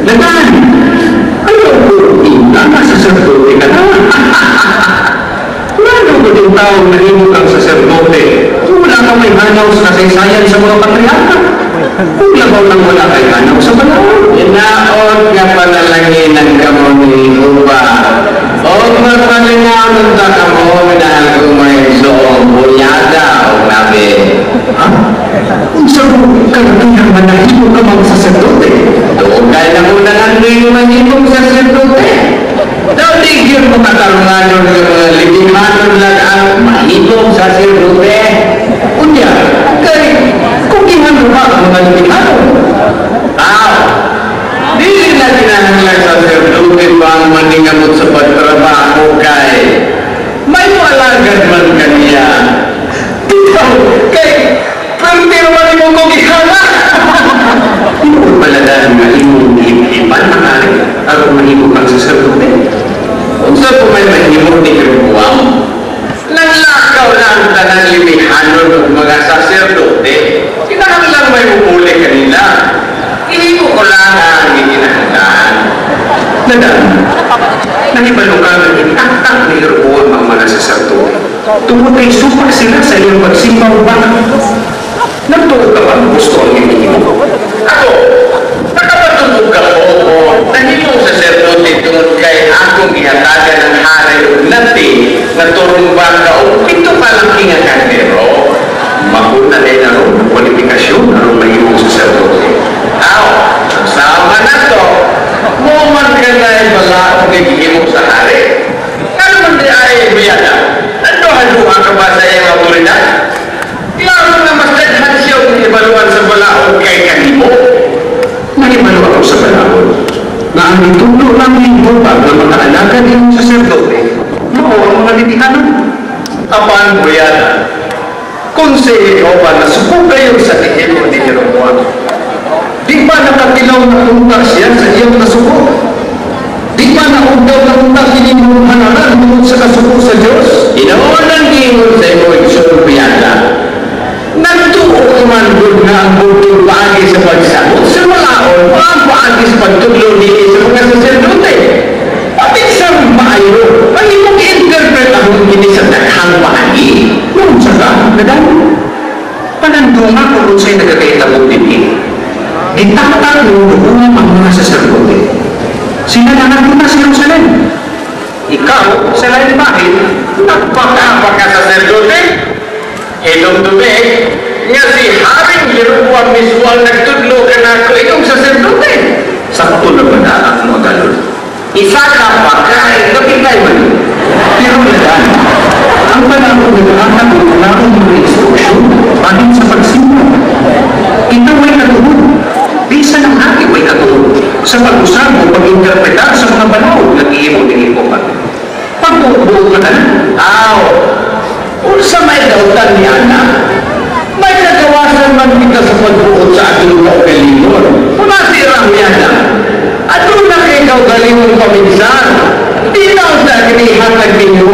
Lagan! Ayaw ko, nasa sacerdote ka na. Ano ko din taong nahimog ang sacerdote? Wala kang may hanaw sa kasaysayan sa mga patriarka. Kung labaw nang wala kay hanaw sa panahon. Inaot nga panalangin ang kamo ni Uba. O magpalingaman ta kamo na kumay soong bunyada o nabi. Ha? Kung sa kagagayang manahimog ka mga sacerdote? Doon kaya na muna ang manimong sacerdote. Daw tigil mo katarungan ng mga libimanon lang ang mahimong sacerdote. Unya, kay kung gihano ba ang mga libimanon? Di na kinahanglan sacerdote pa ang maningamot sa pagtrabaho kay may malagad man kaniya. Ikaw, kay pero manimong kong ihana! Inoon paladan nga imong ipan na kari aron mahimog ang sacerdote? Kung sa may mahimong ni Kribuang, nanlakaw na ang tanang limihanon ng mga sacerdote, kinahanglan may umuli kanila. Hindi ko lang ang ikinahanglan. Ladan, nahibalo ka ng itaktak ni Jeroboam ang mga sacerdote. Tungkol kay supak sila sa iyong pagsimbaw ba? Nagtuog ka ba gusto ang iyong Ako, nakapatutog ka po ko na himong sacerdote tungkol kay akong ihatagan ng haray o nati na turumba ka o pito palaki nga kandero. Makuna na yun ang kwalifikasyon ang mahimong sacerdote. Sama na to. Muman ka na ay wala akong nagihimong sa hari. Ano man di ay biyada? Nando-handuha ka ba sa iyong autoridad? Klaro na mas daghan siya kung ibaluan sa balaod kay kanimo. Mahimalo ako sa balahon na ang itulo ng lingkod na makaalaga ng sacerdote mao ang mga litihanon. Apan biyada, kung si Jehovah na subok kayo sa tihimo ni Jeroboam, di ba nakatilaw na unta siya sa iyong nasuko? Di ba naundaw na unta kinimong hanaran tungkol sa kasuko sa Diyos? Inoon ang gingon sa imo iksulbiyada. Nagtuo man good na ang butong paagi sa pagsabot sa malaon o ang paagi sa pagtudlo ni sa mga sacerdote. Kapit sa maayo, ang imong interpret ang kini sa daghang paagi. Noon sa ka, Ladan, panandunga kung sa'yo nagkakaitabog din Gitaktak ng dugungan ang mga sacerdote. Sila na nagpunta sa Jerusalem. Ikaw, sa lain bahin, nagpaka-sacerdote? Itong tubig, nga si Haring Jeroboam mismo ang nagtudlo ka na ako itong sacerdote. Sakto na ba na ang mga galon? Isa ka pa kahit natigay man. Pero Ladan, ang panahon ng anak ng panahon ng instruksyon pagin sa pagsimba. Ito may katuhod. Bisa ng hati may katuhod sa pag-usap o pag-interpretar sa mga balao na iimo-iimo pa. Pagbubuo ka na. Kung sa may dautan ni Ana, may nagawasan man kita sa pagbuot sa ating mga galingon. Kung nasirang niya na, at doon na kayo galingon paminsan, di na ang sa kinihatag ninyo